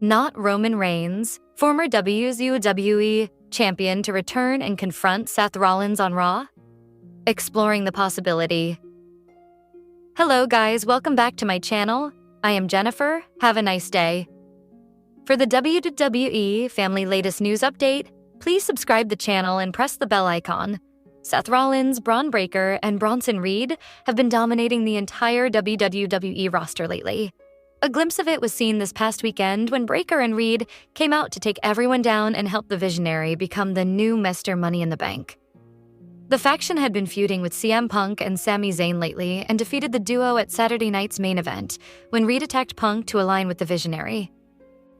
Not Roman Reigns, former WWE Champion, to return and confront Seth Rollins on Raw? Exploring the possibility. Hello guys, welcome back to my channel. I am Jennifer. Have a nice day. For the WWE family latest news update, please subscribe the channel and press the bell icon. Seth Rollins, Braun Breaker, and Bronson Reed have been dominating the entire WWE roster lately. A glimpse of it was seen this past weekend when Breaker and Reed came out to take everyone down and help the Visionary become the new Mr. Money in the Bank. The faction had been feuding with CM Punk and Sami Zayn lately and defeated the duo at Saturday night's main event when Reed attacked Punk to align with the Visionary.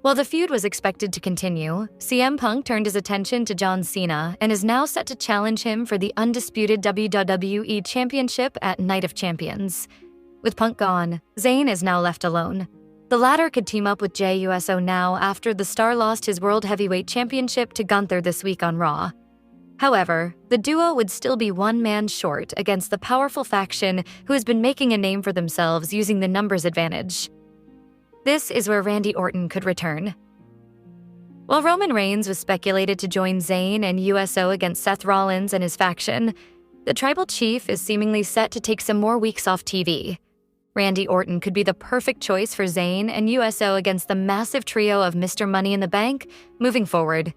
While the feud was expected to continue, CM Punk turned his attention to John Cena and is now set to challenge him for the undisputed WWE Championship at Night of Champions. With Punk gone, Zayn is now left alone. The latter could team up with Jey Uso now after the star lost his World Heavyweight Championship to Gunther this week on Raw. However, the duo would still be one man short against the powerful faction who has been making a name for themselves using the numbers advantage. This is where Randy Orton could return. While Roman Reigns was speculated to join Zayn and USO against Seth Rollins and his faction, the Tribal Chief is seemingly set to take some more weeks off TV. Randy Orton could be the perfect choice for Zayn and USO against the massive trio of Mr. Money in the Bank moving forward.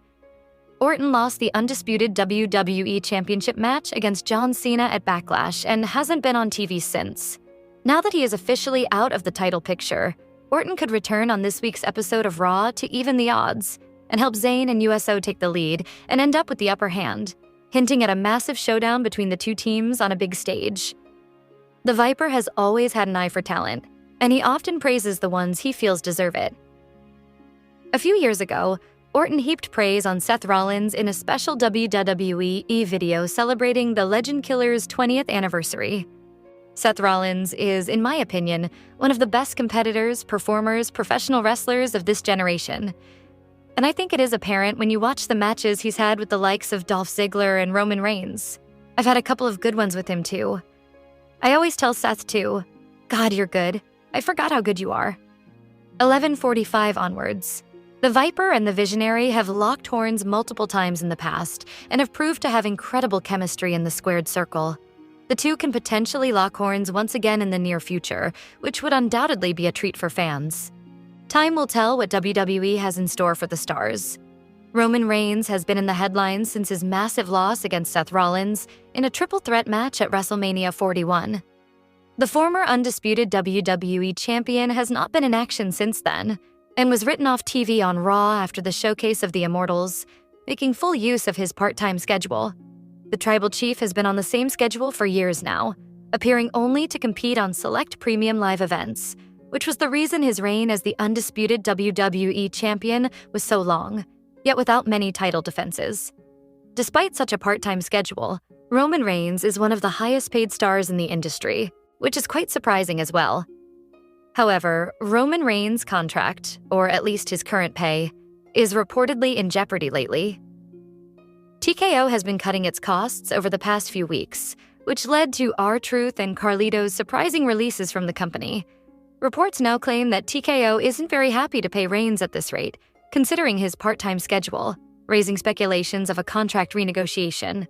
Orton lost the undisputed WWE Championship match against John Cena at Backlash and hasn't been on TV since. Now that he is officially out of the title picture, Orton could return on this week's episode of Raw to even the odds and help Zayn and USO take the lead and end up with the upper hand, hinting at a massive showdown between the two teams on a big stage. The Viper has always had an eye for talent, and he often praises the ones he feels deserve it. A few years ago, Orton heaped praise on Seth Rollins in a special WWE video celebrating the Legend Killer's 20th anniversary. Seth Rollins is, in my opinion, one of the best competitors, performers, professional wrestlers of this generation. And I think it is apparent when you watch the matches he's had with the likes of Dolph Ziggler and Roman Reigns. I've had a couple of good ones with him too. I always tell Seth too, "God, you're good. I forgot how good you are." 11:45 onwards. The Viper and the Visionary have locked horns multiple times in the past and have proved to have incredible chemistry in the squared circle. The two can potentially lock horns once again in the near future, which would undoubtedly be a treat for fans. Time will tell what WWE has in store for the stars. Roman Reigns has been in the headlines since his massive loss against Seth Rollins in a triple threat match at WrestleMania 41. The former undisputed WWE Champion has not been in action since then, and was written off TV on Raw after the showcase of the Immortals, making full use of his part-time schedule. The Tribal Chief has been on the same schedule for years now, appearing only to compete on select premium live events, which was the reason his reign as the undisputed WWE Champion was so long, yet without many title defenses. Despite such a part-time schedule, Roman Reigns is one of the highest-paid stars in the industry, which is quite surprising as well. However, Roman Reigns' contract, or at least his current pay, is reportedly in jeopardy lately. TKO has been cutting its costs over the past few weeks, which led to R-Truth and Carlito's surprising releases from the company. Reports now claim that TKO isn't very happy to pay Reigns at this rate, considering his part-time schedule, raising speculations of a contract renegotiation.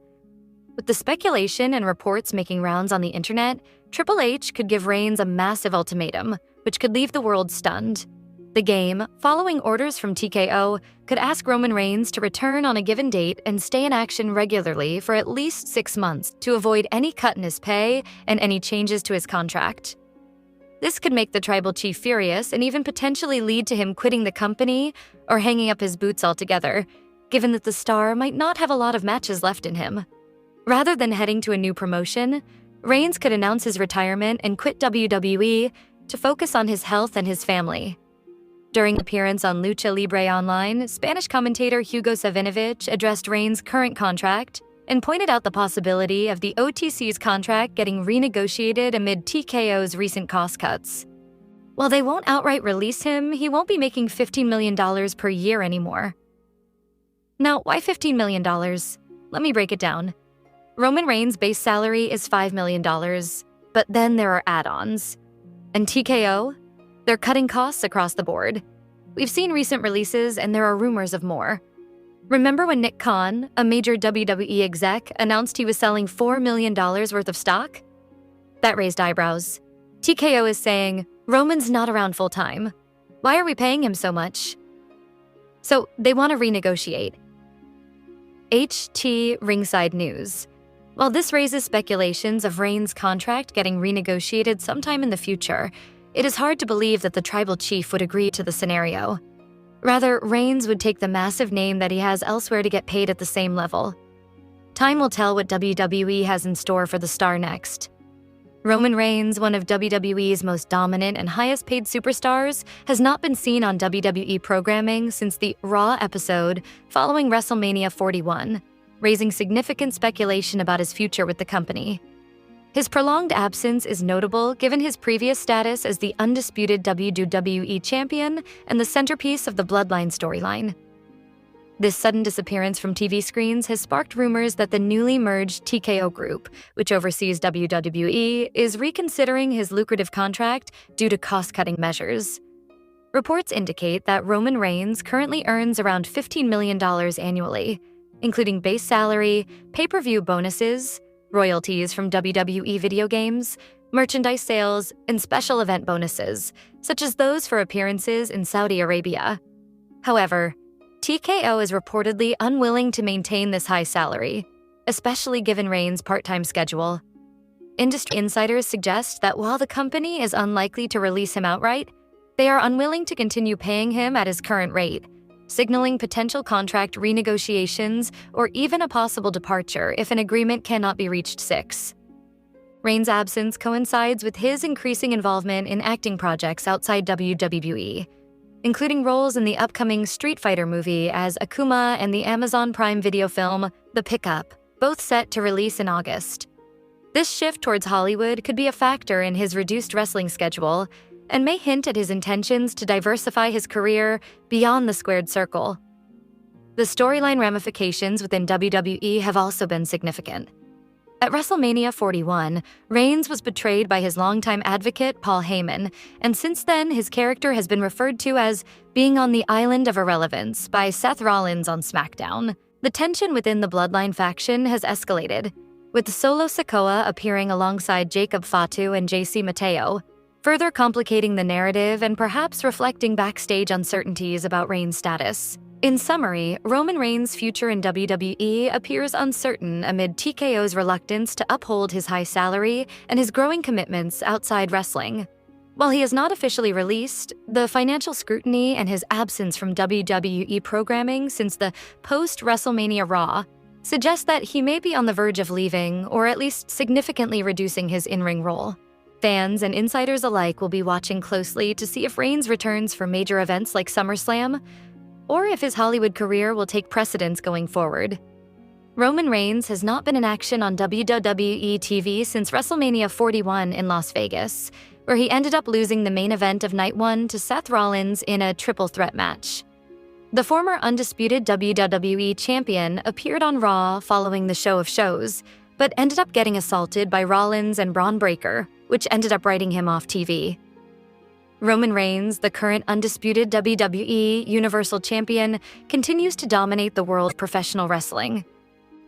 With the speculation and reports making rounds on the internet, Triple H could give Reigns a massive ultimatum, which could leave the world stunned. The Game, following orders from TKO, could ask Roman Reigns to return on a given date and stay in action regularly for at least 6 months to avoid any cut in his pay and any changes to his contract. This could make the Tribal Chief furious and even potentially lead to him quitting the company or hanging up his boots altogether, given that the star might not have a lot of matches left in him. Rather than heading to a new promotion, Reigns could announce his retirement and quit WWE to focus on his health and his family. During an appearance on Lucha Libre Online, Spanish commentator Hugo Savinovich addressed Reigns' current contract and pointed out the possibility of the OTC's contract getting renegotiated amid TKO's recent cost cuts. While they won't outright release him, he won't be making $15 million per year anymore. Now, why $15 million? Let me break it down. Roman Reigns' base salary is $5 million, but then there are add-ons. And TKO? They're cutting costs across the board. We've seen recent releases and there are rumors of more. Remember when Nick Khan, a major WWE exec, announced he was selling $4 million worth of stock? That raised eyebrows. TKO is saying, Roman's not around full-time. Why are we paying him so much? So they want to renegotiate. HT Ringside News. While this raises speculations of Reigns' contract getting renegotiated sometime in the future, it is hard to believe that the tribal chief would agree to the scenario. Rather, Reigns would take the massive name that he has elsewhere to get paid at the same level. Time will tell what WWE has in store for the star next. Roman Reigns, one of WWE's most dominant and highest-paid superstars, has not been seen on WWE programming since the Raw episode following WrestleMania 41, raising significant speculation about his future with the company. His prolonged absence is notable given his previous status as the undisputed WWE Champion and the centerpiece of the Bloodline storyline. This sudden disappearance from TV screens has sparked rumors that the newly merged TKO Group, which oversees WWE, is reconsidering his lucrative contract due to cost-cutting measures. Reports indicate that Roman Reigns currently earns around $15 million annually, including base salary, pay-per-view bonuses, royalties from WWE video games, merchandise sales, and special event bonuses, such as those for appearances in Saudi Arabia. However, TKO is reportedly unwilling to maintain this high salary, especially given Reigns' part-time schedule. Industry insiders suggest that while the company is unlikely to release him outright, they are unwilling to continue paying him at his current rate, signaling potential contract renegotiations or even a possible departure if an agreement cannot be reached. 6. Reigns' absence coincides with his increasing involvement in acting projects outside WWE, including roles in the upcoming Street Fighter movie as Akuma and the Amazon Prime Video film The Pickup, both set to release in August. This shift towards Hollywood could be a factor in his reduced wrestling schedule and may hint at his intentions to diversify his career beyond the squared circle. The storyline ramifications within WWE have also been significant. At WrestleMania 41, Reigns was betrayed by his longtime advocate, Paul Heyman, and since then his character has been referred to as being on the island of irrelevance by Seth Rollins on SmackDown. The tension within the Bloodline faction has escalated, with Solo Sikoa appearing alongside Jacob Fatu and JC Mateo, further complicating the narrative and perhaps reflecting backstage uncertainties about Reigns' status. In summary, Roman Reigns' future in WWE appears uncertain amid TKO's reluctance to uphold his high salary and his growing commitments outside wrestling. While he is not officially released, the financial scrutiny and his absence from WWE programming since the post-WrestleMania Raw suggest that he may be on the verge of leaving or at least significantly reducing his in-ring role. Fans and insiders alike will be watching closely to see if Reigns returns for major events like SummerSlam, or if his Hollywood career will take precedence going forward. Roman Reigns has not been in action on WWE TV since WrestleMania 41 in Las Vegas, where he ended up losing the main event of Night 1 to Seth Rollins in a triple threat match. The former undisputed WWE Champion appeared on Raw following the show of shows, but ended up getting assaulted by Rollins and Braun Breaker, which ended up writing him off TV. Roman Reigns, the current undisputed WWE Universal Champion, continues to dominate the world of professional wrestling.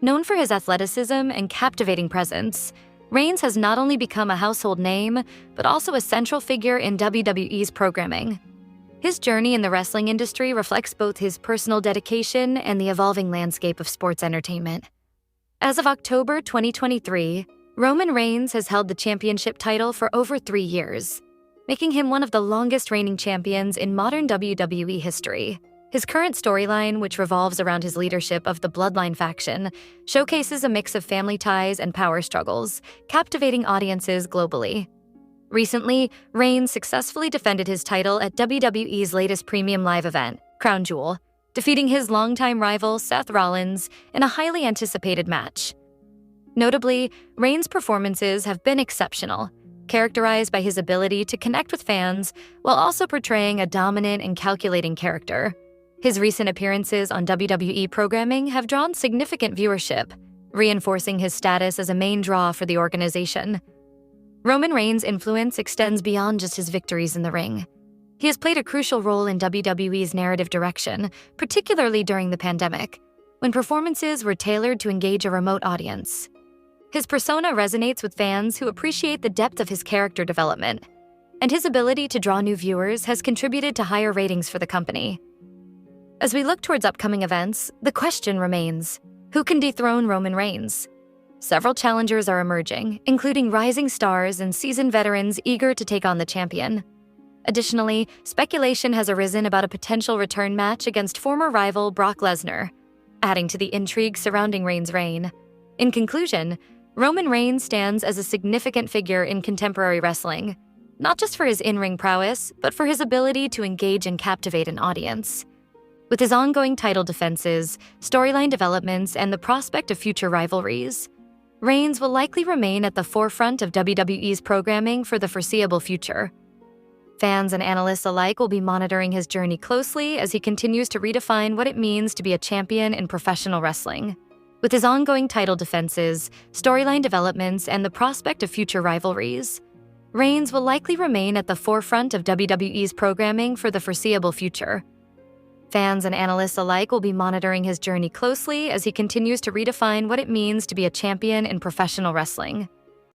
Known for his athleticism and captivating presence, Reigns has not only become a household name, but also a central figure in WWE's programming. His journey in the wrestling industry reflects both his personal dedication and the evolving landscape of sports entertainment. As of October 2023, Roman Reigns has held the championship title for over 3 years, making him one of the longest-reigning champions in modern WWE history. His current storyline, which revolves around his leadership of the Bloodline faction, showcases a mix of family ties and power struggles, captivating audiences globally. Recently, Reigns successfully defended his title at WWE's latest premium live event, Crown Jewel, defeating his longtime rival Seth Rollins in a highly anticipated match. Notably, Reigns' performances have been exceptional, characterized by his ability to connect with fans while also portraying a dominant and calculating character. His recent appearances on WWE programming have drawn significant viewership, reinforcing his status as a main draw for the organization. Roman Reigns' influence extends beyond just his victories in the ring. He has played a crucial role in WWE's narrative direction, particularly during the pandemic, when performances were tailored to engage a remote audience. His persona resonates with fans who appreciate the depth of his character development, and his ability to draw new viewers has contributed to higher ratings for the company. As we look towards upcoming events, the question remains, who can dethrone Roman Reigns? Several challengers are emerging, including rising stars and seasoned veterans eager to take on the champion. Additionally, speculation has arisen about a potential return match against former rival Brock Lesnar, adding to the intrigue surrounding Reigns' reign. In conclusion, Roman Reigns stands as a significant figure in contemporary wrestling, not just for his in-ring prowess, but for his ability to engage and captivate an audience. With his ongoing title defenses, storyline developments, and the prospect of future rivalries, Reigns will likely remain at the forefront of WWE's programming for the foreseeable future. Fans and analysts alike will be monitoring his journey closely as he continues to redefine what it means to be a champion in professional wrestling. With his ongoing title defenses, storyline developments, and the prospect of future rivalries, Reigns will likely remain at the forefront of WWE's programming for the foreseeable future. Fans and analysts alike will be monitoring his journey closely as he continues to redefine what it means to be a champion in professional wrestling.